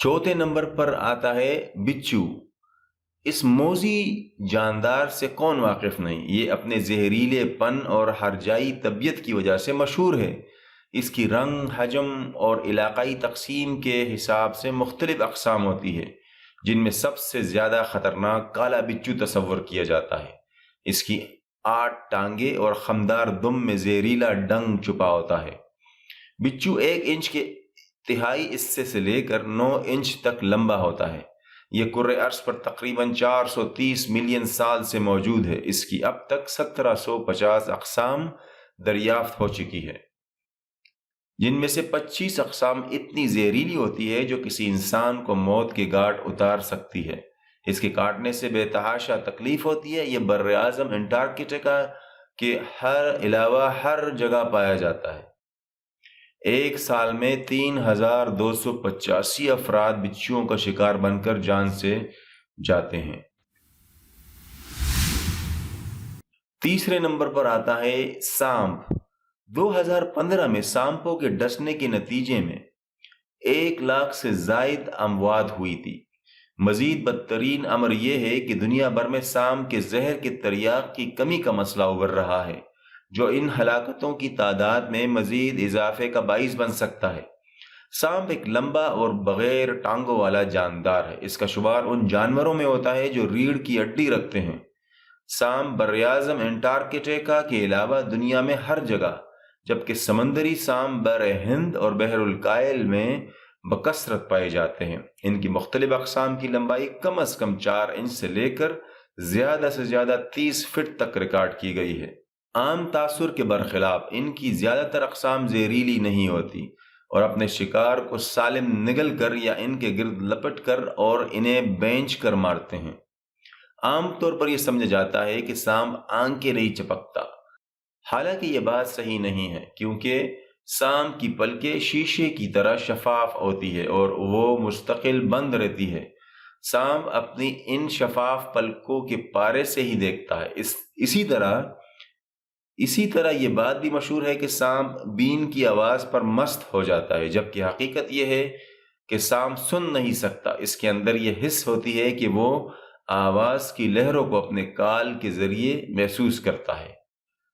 چوتھے نمبر پر آتا ہے بچھو۔ اس موذی جاندار سے کون واقف نہیں؟ یہ اپنے زہریلے پن اور ہرجائی طبیعت کی وجہ سے مشہور ہے۔ اس کی رنگ، حجم اور علاقائی تقسیم کے حساب سے مختلف اقسام ہوتی ہے، جن میں سب سے زیادہ خطرناک کالا بچھو تصور کیا جاتا ہے۔ اس کی 8 ٹانگیں اور خمدار دم میں زہریلا ڈنگ چھپا ہوتا ہے۔ بچھو 1 انچ کے تہائی حصے سے لے کر 9 انچ تک لمبا ہوتا ہے۔ یہ کرۂ ارض پر تقریباً 430 ملین سال سے موجود ہے۔ اس کی اب تک 1750 اقسام دریافت ہو چکی ہے، جن میں سے 25 اقسام اتنی زہریلی ہوتی ہے جو کسی انسان کو موت کے گھاٹ اتار سکتی ہے۔ اس کے کاٹنے سے بے تحاشا تکلیف ہوتی ہے۔ یہ بر اعظم انٹارکٹیکا کے علاوہ ہر جگہ پایا جاتا ہے۔ ایک سال میں 3285 افراد بچھوؤں کا شکار بن کر جان سے جاتے ہیں۔ تیسرے نمبر پر آتا ہے سانپ۔ 2015 میں سانپوں کے ڈسنے کے نتیجے میں 1 لاکھ سے زائد اموات ہوئی تھی۔ مزید بدترین امر یہ ہے کہ دنیا بھر میں سانپ کے زہر کے تریاق کی کمی کا مسئلہ ابھر رہا ہے، جو ان ہلاکتوں کی تعداد میں مزید اضافے کا باعث بن سکتا ہے۔ سانپ ایک لمبا اور بغیر ٹانگوں والا جاندار ہے۔ اس کا شمار ان جانوروں میں ہوتا ہے جو ریڑھ کی ہڈی رکھتے ہیں۔ سانپ براعظم انٹارکٹیکا کے علاوہ دنیا میں ہر جگہ، جبکہ سمندری سانپ بر ہند اور بحر الکاہل میں بکثرت پائے جاتے ہیں۔ ان کی مختلف اقسام کی لمبائی کم از کم 4 انچ سے لے کر زیادہ سے زیادہ 30 فٹ تک ریکارڈ کی گئی ہے۔ عام تاثر کے برخلاف ان کی زیادہ تر اقسام زہریلی نہیں ہوتی اور اپنے شکار کو سالم نگل کر یا ان کے گرد لپٹ کر اور انہیں بینچ کر مارتے ہیں۔ عام طور پر یہ سمجھا جاتا ہے کہ سانپ آنکھیں نہیں چپکتا، حالانکہ یہ بات صحیح نہیں ہے، کیونکہ سانپ کی پلکیں شیشے کی طرح شفاف ہوتی ہے اور وہ مستقل بند رہتی ہے۔ سانپ اپنی ان شفاف پلکوں کے پارے سے ہی دیکھتا ہے۔ اسی طرح یہ بات بھی مشہور ہے کہ سانپ بین کی آواز پر مست ہو جاتا ہے، جبکہ حقیقت یہ ہے کہ سانپ سن نہیں سکتا۔ اس کے اندر یہ حس ہوتی ہے کہ وہ آواز کی لہروں کو اپنے کال کے ذریعے محسوس کرتا ہے۔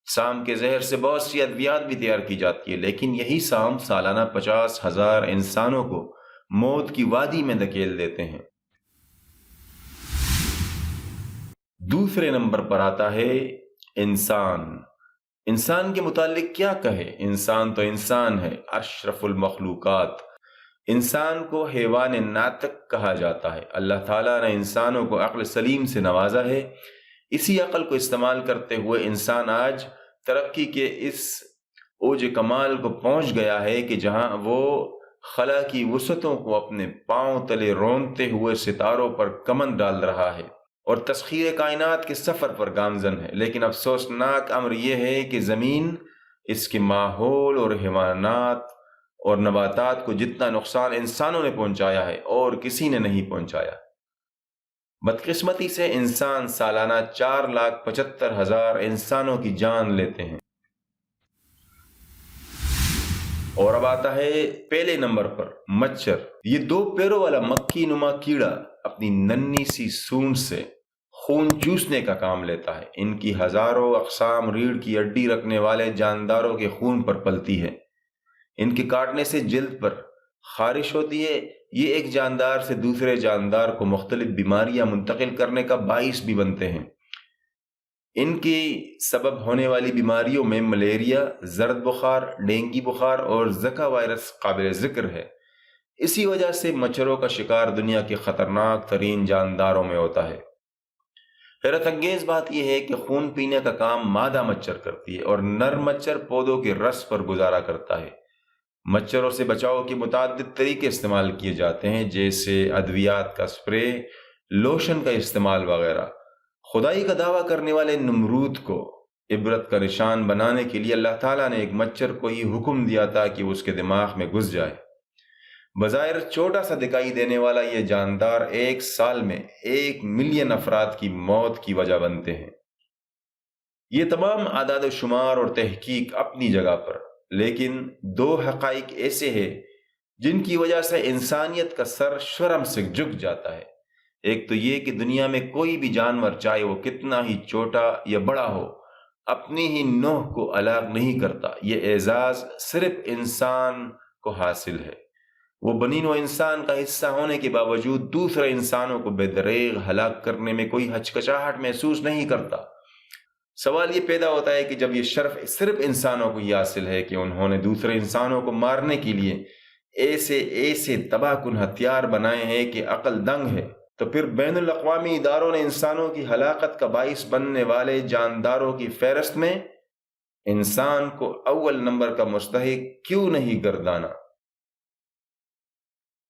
سانپ کے زہر سے بہت سی ادویات بھی تیار کی جاتی ہے، لیکن یہی سانپ سالانہ 50,000 انسانوں کو موت کی وادی میں دھکیل دیتے ہیں۔ دوسرے نمبر پر آتا ہے انسان۔ انسان کے متعلق کیا کہے؟ انسان تو انسان ہے، اشرف المخلوقات۔ انسان کو حیوان ناطق کہا جاتا ہے۔ اللہ تعالیٰ نے انسانوں کو عقل سلیم سے نوازا ہے۔ اسی عقل کو استعمال کرتے ہوئے انسان آج ترقی کے اس اوج کمال کو پہنچ گیا ہے کہ جہاں وہ خلا کی وسعتوں کو اپنے پاؤں تلے رونتے ہوئے ستاروں پر کمند ڈال رہا ہے اور تسخیر کائنات کے سفر پر گامزن ہے۔ لیکن افسوسناک امر یہ ہے کہ زمین، اس کے ماحول اور حیوانات اور نباتات کو جتنا نقصان انسانوں نے پہنچایا ہے اور کسی نے نہیں پہنچایا۔ بدقسمتی سے انسان سالانہ 4,75,000 انسانوں کی جان لیتے ہیں۔ اور اب آتا ہے پہلے نمبر پر مچھر۔ یہ 2 پیروں والا مکھی نما کیڑا اپنی ننھی سی سونڈ سے خون چوسنے کا کام لیتا ہے۔ ان کی ہزاروں اقسام ریڑھ کی ہڈی رکھنے والے جانداروں کے خون پر پلتی ہے۔ ان کے کاٹنے سے جلد پر خارش ہوتی ہے۔ یہ ایک جاندار سے دوسرے جاندار کو مختلف بیماریاں منتقل کرنے کا باعث بھی بنتے ہیں۔ ان کی سبب ہونے والی بیماریوں میں ملیریا، زرد بخار، ڈینگی بخار اور زکا وائرس قابل ذکر ہے۔ اسی وجہ سے مچھروں کا شکار دنیا کے خطرناک ترین جانداروں میں ہوتا ہے۔ حیرت انگیز بات یہ ہے کہ خون پینے کا کام مادہ مچھر کرتی ہے اور نر مچھر پودوں کے رس پر گزارا کرتا ہے۔ مچھروں سے بچاؤ کے متعدد طریقے استعمال کیے جاتے ہیں، جیسے ادویات کا سپرے، لوشن کا استعمال وغیرہ۔ خدائی کا دعویٰ کرنے والے نمرود کو عبرت کا نشان بنانے کے لیے اللہ تعالیٰ نے ایک مچھر کو ہی حکم دیا تھا کہ وہ اس کے دماغ میں گھس جائے۔ بظاہر چھوٹا سا دکھائی دینے والا یہ جاندار 1 سال میں 1 ملین افراد کی موت کی وجہ بنتے ہیں۔ یہ تمام اعداد و شمار اور تحقیق اپنی جگہ پر، لیکن 2 حقائق ایسے ہیں جن کی وجہ سے انسانیت کا سر شرم سے جھک جاتا ہے۔ ایک تو یہ کہ دنیا میں کوئی بھی جانور چاہے وہ کتنا ہی چھوٹا یا بڑا ہو اپنی ہی نوح کو الگ نہیں کرتا۔ یہ اعزاز صرف انسان کو حاصل ہے۔ وہ بنی نوع انسان کا حصہ ہونے کے باوجود دوسرے انسانوں کو بے دریغ ہلاک کرنے میں کوئی ہچکچاہٹ محسوس نہیں کرتا۔ سوال یہ پیدا ہوتا ہے کہ جب یہ شرف صرف انسانوں کو ہی حاصل ہے کہ انہوں نے دوسرے انسانوں کو مارنے کے لیے ایسے تباہ کن ہتھیار بنائے ہیں کہ عقل دنگ ہے، تو پھر بین الاقوامی اداروں نے انسانوں کی ہلاکت کا باعث بننے والے جانداروں کی فہرست میں انسان کو اول نمبر کا مستحق کیوں نہیں گردانا؟